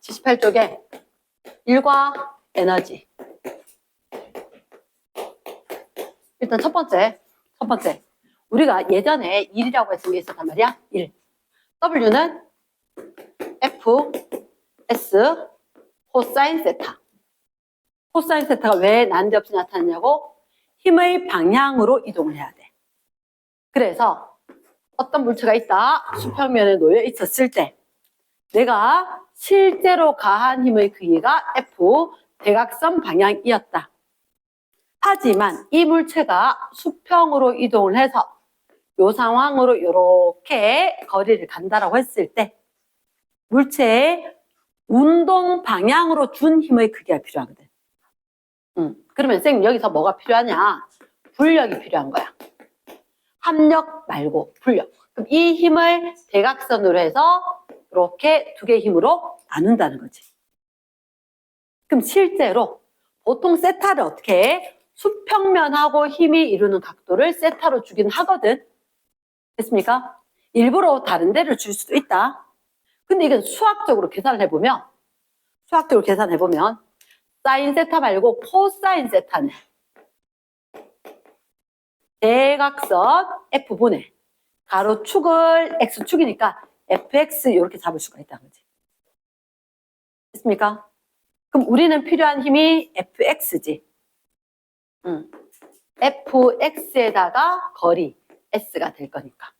78쪽에 일과 에너지. 일단 첫 번째. 우리가 예전에 1이라고 했던 게 있었단 말이야. 1. W는 F, S, 코사인 세타. 코사인 세타가 왜 난데없이 나타나냐고? 힘의 방향으로 이동을 해야 돼. 그래서 어떤 물체가 있다. 수평면에 놓여 있었을 때 내가 실제로 가한 힘의 크기가 F, 대각선 방향이었다. 하지만 이 물체가 수평으로 이동을 해서 이 상황으로 이렇게 거리를 간다라고 했을 때 물체의 운동 방향으로 준 힘의 크기가 필요하거든. 그러면 선생님 여기서 뭐가 필요하냐? 불력이 필요한 거야. 합력 말고 불력. 그럼 이 힘을 대각선으로 해서 이렇게 두 개의 힘으로 나눈다는 거지. 그럼 실제로 보통 세타를 어떻게 해? 수평면하고 힘이 이루는 각도를 세타로 주긴 하거든. 됐습니까? 일부러 다른 데를 줄 수도 있다. 근데 이건 수학적으로 계산을 해보면 사인 세타 말고 코사인 세타는 대각선 F분의 가로축을 X축이니까 FX 이렇게 잡을 수가 있다는 거지. 됐습니까? 그럼 우리는 필요한 힘이 FX지. FX에다가 거리 S가 될 거니까.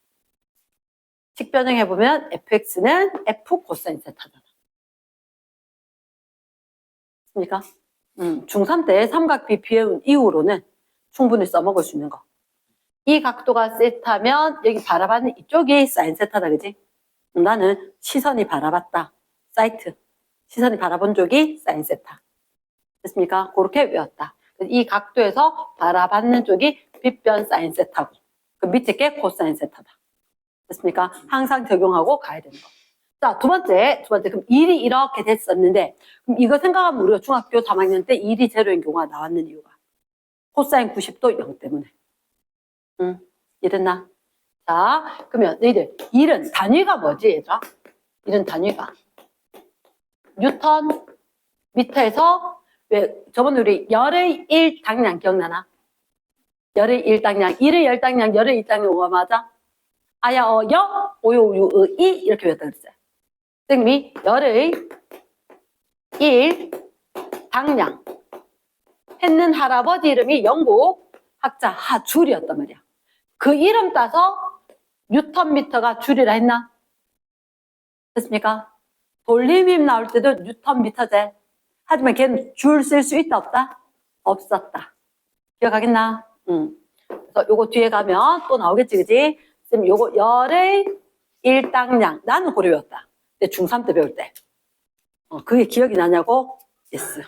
직변형해보면 FX는 F 코사인 세타잖아. 됐습니까? 중3 때 삼각비 비해운 이후로는 충분히 써먹을 수 있는 거. 이 각도가 세타면 여기 바라봤는 이쪽이 사인 세타다, 그지? 나는 시선이 바라봤다. 사이트. 시선이 바라본 쪽이 사인 세타. 됐습니까? 그렇게 외웠다. 이 각도에서 바라봤는 쪽이 빗변 사인 세타고 그 밑에 게 코사인 세타다. 됐습니까? 항상 적용하고 가야 되는 거. 자, 두 번째. 그럼 1이 이렇게 됐었는데 그럼 이거 생각하면 우리가 중학교 3학년 때 1이 제로인 경우가 나왔는 이유가 코사인 90도 0 때문에. 이랬나? 자, 그러면 너희들 1은 단위가 뭐지, 얘들아? 1은 단위가 뉴턴 미터에서 왜 저번에 우리 열의 1당량 기억나나? 열의 1당량, 1의 10당량, 열의 1당량 뭐가 맞아? 아야, 여, 오요, 우유, 이 이렇게 외웠다 그랬어요. 선생님이 열의 1당량 했는 할아버지 이름이 영국 학자 하줄이었단 말이야. 그 이름 따서 뉴턴미터가 줄이라 했나? 됐습니까? 돌림힘 나올 때도 뉴턴미터제. 하지만 걔는 줄 쓸 수 있다 없다? 없었다. 기억하겠나? 그래서 요거 뒤에 가면 또 나오겠지, 그지? 선생님 요거 열의 1당량. 나는 고려 외웠다. 근데 중3 때 배울 때. 그게 기억이 나냐고? 예스.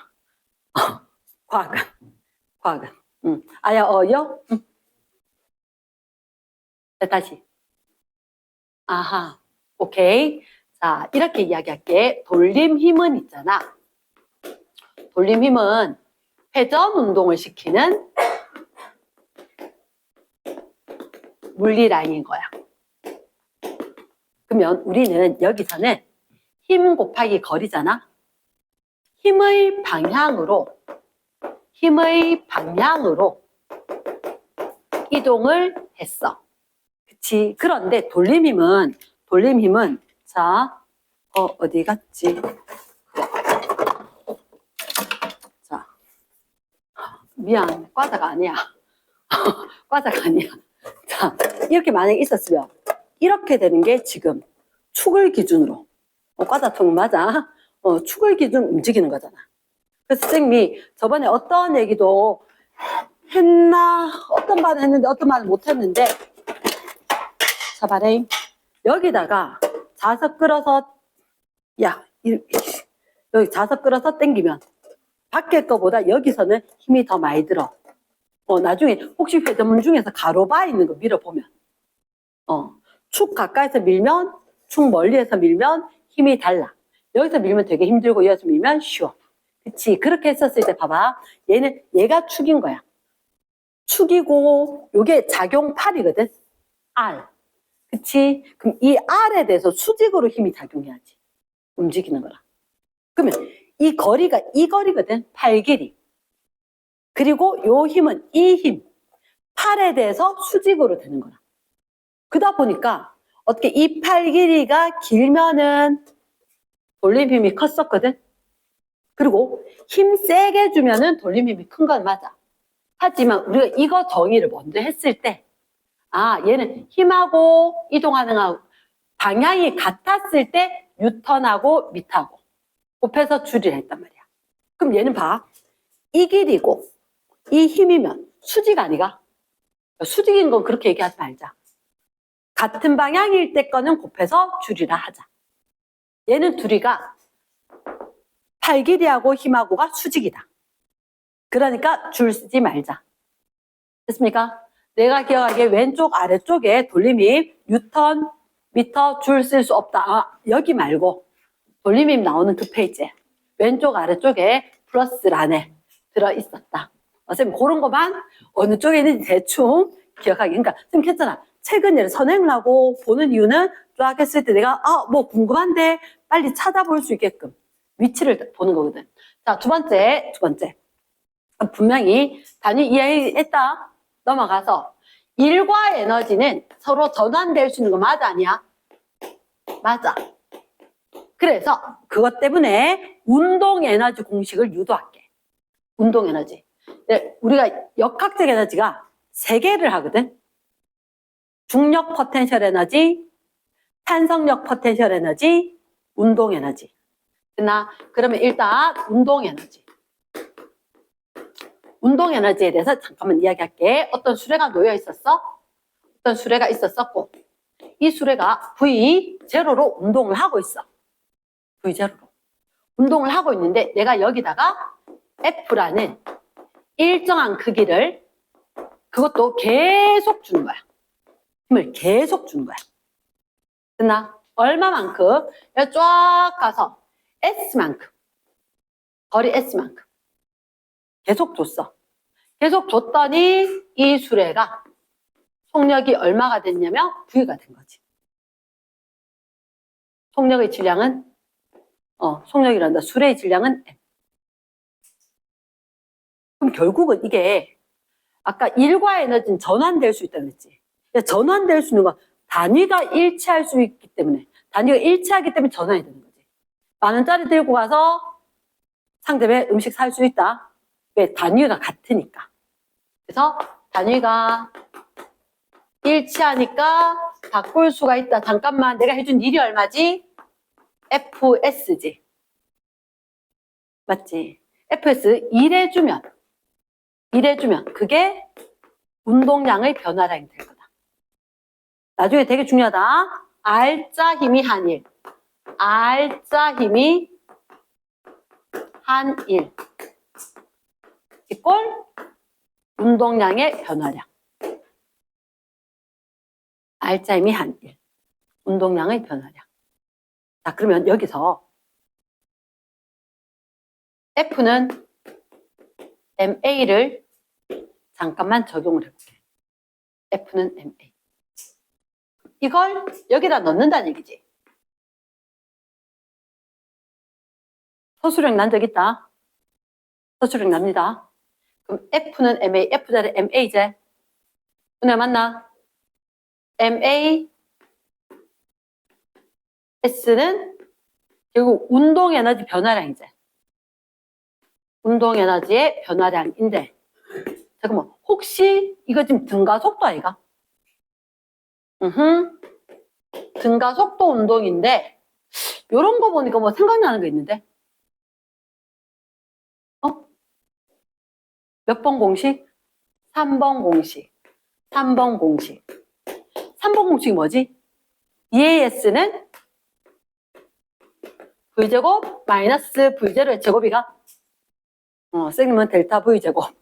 과학은. 아야, 여? 자, 다시. 아하. 오케이. 자, 이렇게 이야기할게. 돌림힘은 있잖아. 돌림힘은 회전 운동을 시키는 물리라인인 거야. 그러면 우리는 여기서는 힘 곱하기 거리잖아. 힘의 방향으로 이동을 했어. 그치? 그런데 돌림힘은 자, 어디 갔지? 자, 미안, 과자가 아니야. 과자가 아니야. 자, 이렇게 만약에 있었으면 이렇게 되는 게 지금 축을 기준으로 과자통 맞아. 축을 기준 움직이는 거잖아. 그래서 선생님이 저번에 어떤 얘기도 했나, 어떤 말을 했는데 어떤 말을 못 했는데, 자, 봐래. 여기다가 자석 끌어서, 여기 자석 끌어서 당기면 밖에 거보다 여기서는 힘이 더 많이 들어. 나중에 혹시 회전문 중에서 가로바 있는 거 밀어보면, 축 가까이서 밀면, 축 멀리에서 밀면 힘이 달라. 여기서 밀면 되게 힘들고 여기서 밀면 쉬워. 그치? 그렇게 했었을 때 봐봐. 얘가 축인 거야. 축이고 요게 작용팔이거든. R. 그치? 그럼 이 R에 대해서 수직으로 힘이 작용해야지. 움직이는 거라. 그러면 이 거리가 이 거리거든. 팔 길이. 그리고 요 힘은 이 힘. 팔에 대해서 수직으로 되는 거라. 그러다 보니까 어떻게 이 팔 길이가 길면은 돌림 힘이 컸었거든. 그리고 힘 세게 주면은 돌림 힘이 큰 건 맞아. 하지만 우리가 이거 정의를 먼저 했을 때, 아, 얘는 힘하고 이동하는 하고 방향이 같았을 때 뉴턴하고 미터하고 곱해서 줄이를 했단 말이야. 그럼 얘는 봐. 이 길이고 이 힘이면 수직 아니가? 수직인 건 그렇게 얘기하지 말자. 같은 방향일 때 거는 곱해서 줄이라 하자. 얘는 둘이가 팔 길이하고 힘하고가 수직이다. 그러니까 줄 쓰지 말자. 됐습니까? 내가 기억하기에 왼쪽 아래쪽에 돌림힘 뉴턴, 미터, 줄 쓸 수 없다. 아, 여기 말고 돌림힘 나오는 그 페이지에 왼쪽 아래쪽에 플러스란에 들어있었다. 선생님 그런 것만 어느 쪽에 있는지 대충 기억하기. 그러니까 선생님 했잖아. 최근에 선행을 하고 보는 이유는 쫙 했을 때 내가 뭐 궁금한데 빨리 찾아볼 수 있게끔 위치를 보는 거거든. 자, 두 번째. 분명히 단위 이해했다. 넘어가서 일과 에너지는 서로 전환될 수 있는 거 맞아 아니야? 맞아. 그래서 그것 때문에 운동 에너지 공식을 유도할게. 운동 에너지. 우리가 역학적 에너지가 세 개를 하거든. 중력 포텐셜 에너지, 탄성력 포텐셜 에너지, 운동 에너지. 그러면 일단 운동 에너지. 운동 에너지에 대해서 잠깐만 이야기할게. 어떤 수레가 놓여 있었어? 어떤 수레가 있었었고 이 수레가 V0로 운동을 하고 있어. V0로. 운동을 하고 있는데 내가 여기다가 F라는 일정한 크기를 그것도 계속 주는 거야. 힘을 계속 주는 거야. 됐나? 얼마만큼? 쫙 가서 S만큼. 거리 S만큼. 계속 줬어. 계속 줬더니 이 수레가 속력이 얼마가 됐냐면 V가 된 거지. 속력의 질량은 속력이란다. 수레의 질량은 M. 그럼 결국은 이게 아까 일과 에너지는 전환될 수 있다고 했지. 전환될 수 있는 건 단위가 일치할 수 있기 때문에 단위가 일치하기 때문에 전환이 되는 거지. 10,000원짜리 들고 가서 상점에 음식 살 수 있다. 왜? 단위가 같으니까. 그래서 단위가 일치하니까 바꿀 수가 있다. 잠깐만, 내가 해준 일이 얼마지? FS지. 맞지? FS 1해주면 그게 운동량의 변화량이 될 거다. 나중에 되게 중요하다. R자 힘이 한 1. R자 힘이 한 1. 이꼴 운동량의 변화량. R자 힘이 한 1. 운동량의 변화량. 자, 그러면 여기서 F는 MA를 잠깐만 적용을 해볼게. F는 MA. 이걸 여기다 넣는다는 얘기지. 서술형 난 적 있다. 서술형 납니다. 그럼 F는 MA, F자리 MA제. 오늘 맞나? MA, S는 결국 운동 에너지 변화량이지. 운동 에너지의 변화량인데, 잠깐만, 혹시 이거 지금 등가속도 아이가? 등가속도 운동인데, 요런 거 보니까 뭐 생각나는 거 있는데? 몇 번 공식? 3번 공식. 3번 공식. 3번 공식이 뭐지? EAS는 V제곱 마이너스 V0의 제곱이가 쌤은 델타 V제곱.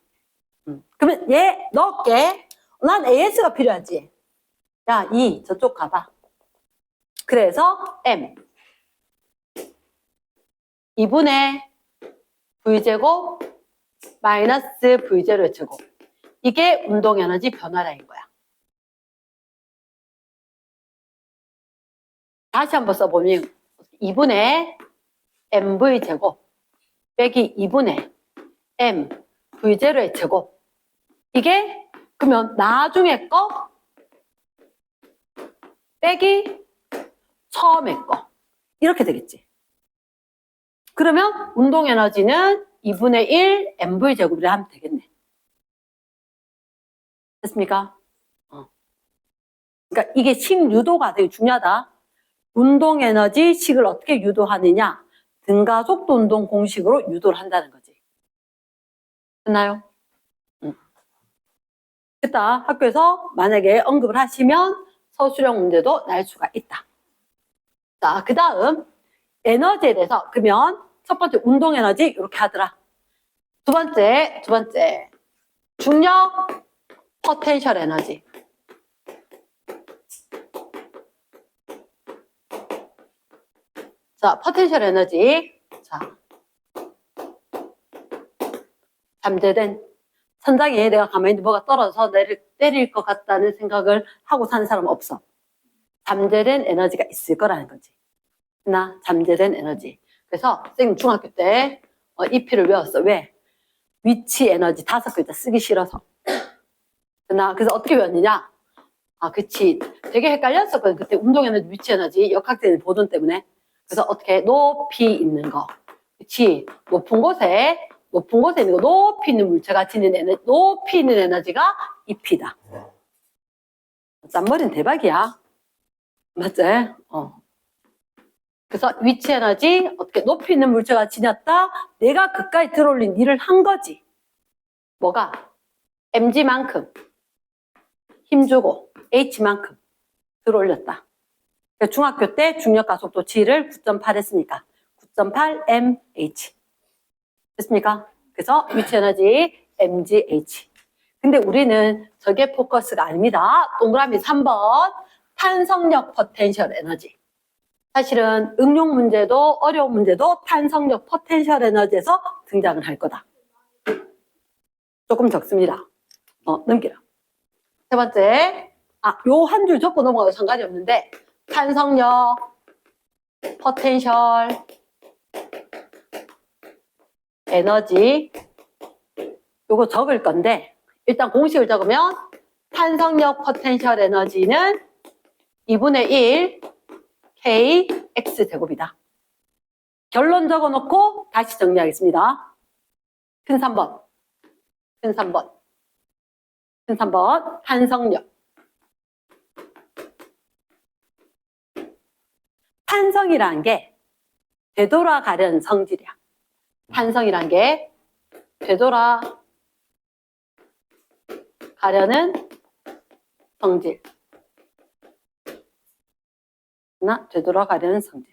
그러면 얘 넣을게. 난 AS가 필요하지. 야, 2 저쪽 가봐. 그래서 M 2분의 V제곱 마이너스 V0의 제곱. 이게 운동 에너지 변화량인 거야. 다시 한번 써보면 2분의 mv제곱 빼기 2분의 m v0의 제곱. 이게 그러면 나중에 거 빼기 처음에 거. 이렇게 되겠지. 그러면 운동에너지는 2분의 1 mv제곱이라 하면 되겠네. 됐습니까? 그러니까 이게 식 유도가 되게 중요하다. 운동에너지 식을 어떻게 유도하느냐. 등가속도 운동 공식으로 유도를 한다는 거지. 됐나요? 일단 학교에서 만약에 언급을 하시면 서술형 문제도 날 수가 있다. 자, 그 다음 에너지에 대해서 그러면 첫 번째 운동 에너지 이렇게 하더라. 두 번째 중력 포텐셜 에너지. 자, 포텐셜 에너지. 자, 잠재된 천장에 내가 가만히 뭐가 떨어져서 때릴 것 같다는 생각을 하고 사는 사람은 없어. 잠재된 에너지가 있을 거라는 거지. 나 잠재된 에너지. 그래서 선생님 중학교 때 이 피를 외웠어. 왜? 위치 에너지 5글자 쓰기 싫어서. 나 그래서 어떻게 외웠느냐? 아, 그치. 되게 헷갈렸었거든. 그때 운동 에너지, 위치 에너지, 역학적인 보존 때문에. 그래서 어떻게 높이 있는 거. 그치. 높은 곳에 있는 거, 높이 있는 물체가 지닌 에너지, 높이 있는 에너지가 이 피다. 짠머리는 대박이야. 맞지? 그래서 위치 에너지, 어떻게 높이 있는 물체가 지녔다? 내가 그까지 들어올린 일을 한 거지. 뭐가? mg만큼 힘주고 h만큼 들어올렸다. 중학교 때 중력가속도 g를 9.8 했으니까 9.8 mh. 됐습니까? 그래서 위치 에너지 mgh. 근데 우리는 저게 포커스가 아닙니다. 동그라미 3번 탄성력 포텐셜 에너지. 사실은 응용 문제도 어려운 문제도 탄성력 포텐셜 에너지에서 등장을 할 거다. 조금 적습니다. 넘기라. 세 번째, 요 한 줄 적고 넘어가도 상관이 없는데 탄성력 포텐셜 에너지 요거 적을 건데 일단 공식을 적으면 탄성력 포텐셜 에너지는 2분의 1 kx 제곱이다. 결론 적어놓고 다시 정리하겠습니다. 큰 3번 탄성력. 탄성이란 게 되돌아가려는 성질이야. 탄성이란 게 되돌아가려는 성질. 되돌아가려는 성질.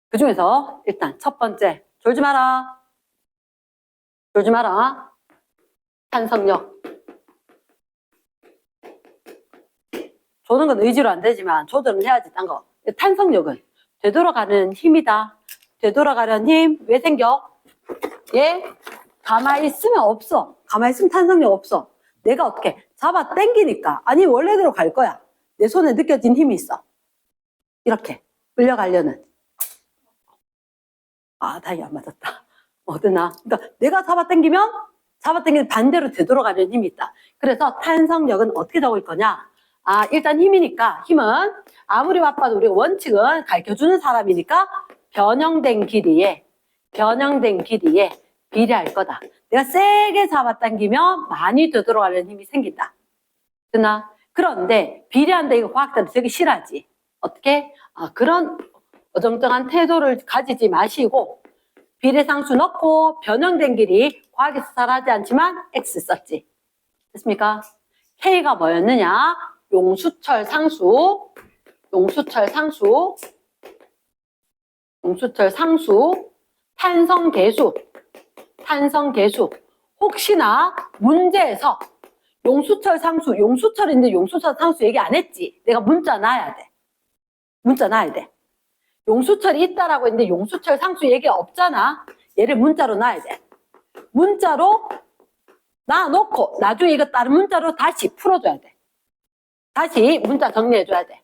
그 중에서 일단 첫 번째, 졸지 마라. 탄성력. 조는 건 의지로 안 되지만 조절은 해야지, 딴 거. 탄성력은 되돌아가는 힘이다. 되돌아가려는 힘, 왜 생겨? 얘 가만히 있으면 없어. 가만히 있으면 탄성력 없어. 내가 어떻게 잡아 당기니까. 아니, 원래대로 갈 거야. 내 손에 느껴진 힘이 있어. 이렇게 끌려가려는. 다행히 안 맞았다. 어떠나? 그러니까 내가 잡아당기면 반대로 되돌아가려는 힘이 있다. 그래서 탄성력은 어떻게 적을 거냐? 일단 힘이니까 힘은 아무리 바빠도 우리가 원칙은 가르쳐주는 사람이니까 변형된 길이에 비례할 거다. 내가 세게 잡아당기면 많이 되돌아가려는 힘이 생긴다. 그런데 비례한다 이거 과학자들 되게 싫어하지. 어떻게? 그런 어정쩡한 태도를 가지지 마시고 비례상수 넣고 변형된 길이 과학에서 잘 하지 않지만 X 썼지. 됐습니까? K가 뭐였느냐? 용수철 상수, 탄성계수. 혹시나 문제에서 용수철 용수철인데 용수철 상수 얘기 안 했지. 내가 문자 놔야 돼. 용수철이 있다라고 했는데 용수철 상수 얘기가 없잖아. 얘를 문자로 놔야 돼. 문자로 놔놓고 나중에 이거 다른 문자로 다시 풀어줘야 돼. 다시 문자 정리해줘야 돼.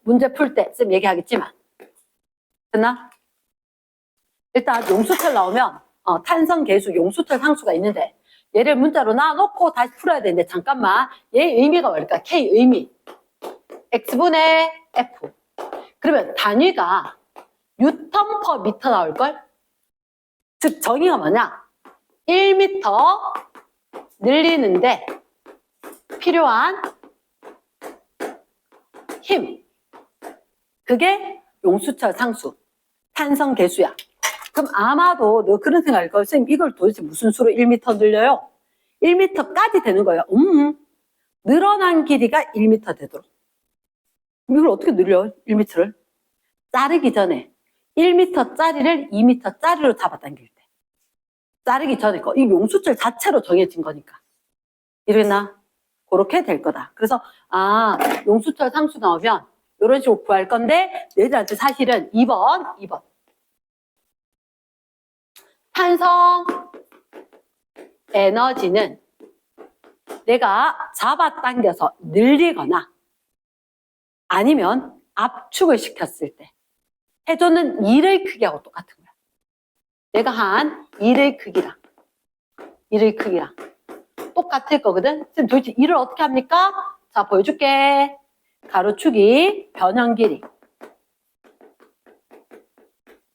문제 풀 때 쌤 얘기하겠지만. 됐나? 일단 용수철 나오면 탄성 계수, 용수철 상수가 있는데 얘를 문자로 놔놓고 다시 풀어야 되는데 잠깐만 얘 의미가 뭘까? K 의미 X분의 F 그러면 단위가 뉴턴 퍼 미터 나올걸? 즉 정의가 뭐냐? 1m 늘리는데 필요한 힘 그게 용수철 상수 탄성 계수야. 그럼 아마도 너 그런 생각일 거야. 선생님 이걸 도대체 무슨 수로 1m 늘려요? 1m까지 되는 거예요. 늘어난 길이가 1m 되도록. 이걸 어떻게 늘려? 1m를? 자르기 전에 1m짜리를 2m짜리로 잡아당길 때. 자르기 전에 거. 이 용수철 자체로 정해진 거니까. 이랬나? 그렇게 될 거다. 그래서 용수철 상수 나오면 이런 식으로 구할 건데 얘들한테 사실은 2번 탄성 에너지는 내가 잡아당겨서 늘리거나 아니면 압축을 시켰을 때 해주는 일의 크기하고 똑같은 거야. 내가 한 일의 크기랑 똑같을 거거든. 선생님 도대체 일을 어떻게 합니까? 자 보여줄게. 가로축이 변형 길이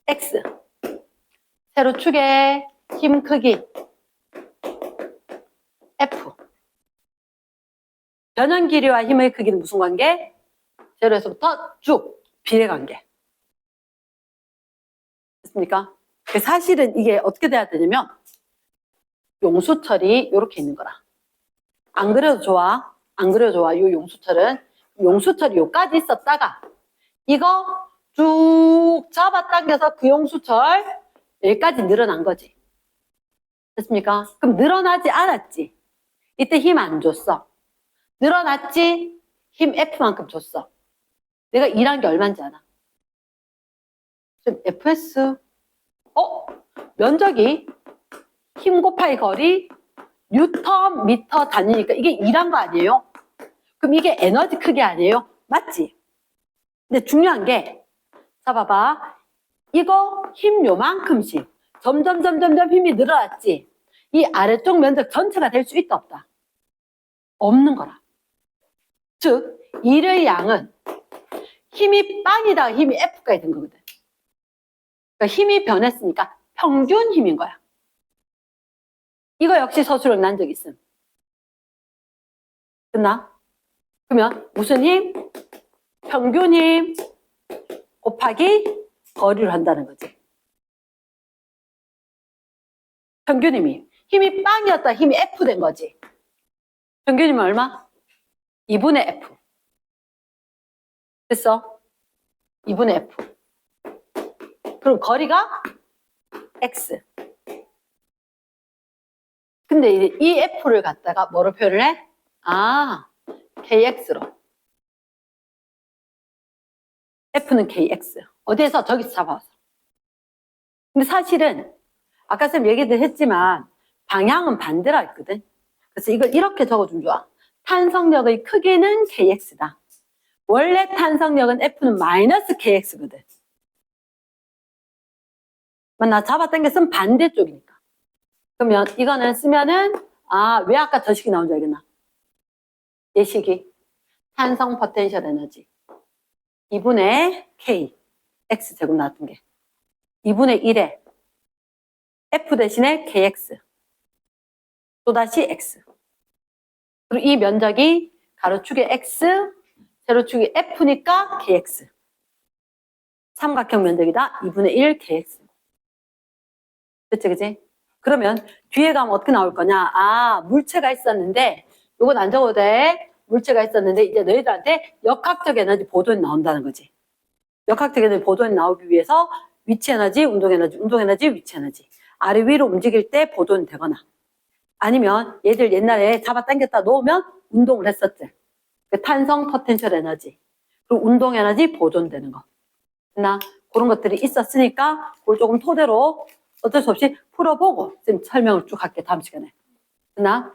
X 세로축의 힘 크기 F 변형 길이와 힘의 크기는 무슨 관계? 제로에서부터 쭉 비례관계 됐습니까? 사실은 이게 어떻게 돼야 되냐면 용수철이 이렇게 있는 거라. 안 그래도 좋아. 이 용수철이 요까지 있었다가 이거 쭉 잡아당겨서 그 용수철 여기까지 늘어난 거지. 됐습니까? 그럼 늘어나지 않았지. 이때 힘 안 줬어. 늘어났지? 힘 F만큼 줬어. 내가 일한 게 얼마인지 알아? 지금 FS 면적이 힘 곱하기 거리 뉴턴 미터 단위니까 이게 일한 거 아니에요? 그럼 이게 에너지 크기 아니에요? 맞지? 근데 중요한 게 자 봐봐 이거 힘 요만큼씩 점점 힘이 늘어났지? 이 아래쪽 면적 전체가 될 수 있다 없다? 없는 거라. 즉 일의 양은 힘이 빵이다 힘이 F까지 된 거거든. 그러니까 힘이 변했으니까 평균 힘인 거야. 이거 역시 서술형 난 적 있음. 됐나? 그러면 무슨 힘? 평균 힘 곱하기 거리를 한다는 거지. 평균 힘이 빵이었다 힘이 F 된 거지. 평균 힘은 얼마? 2분의 F. 됐어? 2분의 F. 그럼 거리가 X. 근데 이제 이 F를 갖다가 뭐로 표현을 해? KX로. F는 KX. 어디에서? 저기서 잡아왔어. 근데 사실은 아까 쌤 얘기도 했지만 방향은 반대로 했거든. 그래서 이걸 이렇게 적어주면 좋아. 탄성력의 크기는 KX다. 원래 탄성력은 F는 마이너스 KX거든. 나 잡아당겼으면 반대쪽이니까. 그러면 이거는 쓰면은 왜 아까 저 식이 나온 줄 알겠나? 예식이 탄성 포텐셜 에너지 2분의 K X제곱 나왔던 게 2분의 1에 F 대신에 KX 또다시 X 그리고 이 면적이 가로축의 X 세로축이 F니까 KX 삼각형 면적이다 2분의 1 KX 됐지 그치? 그러면 뒤에 가면 어떻게 나올 거냐 물체가 있었는데 요건 안 적어도 돼 물체가 있었는데 이제 너희들한테 역학적 에너지 보존이 나온다는 거지. 역학적 에너지 보존이 나오기 위해서 위치 에너지, 운동 에너지, 위치 에너지. 아래 위로 움직일 때 보존이 되거나 아니면 얘들 옛날에 잡아당겼다 놓으면 운동을 했었지. 그 탄성 포텐셜 에너지 그리고 운동 에너지 보존되는 거. 그런 것들이 있었으니까 그걸 조금 토대로 어쩔 수 없이 풀어보고 지금 설명을 쭉 할게 다음 시간에. 됐나?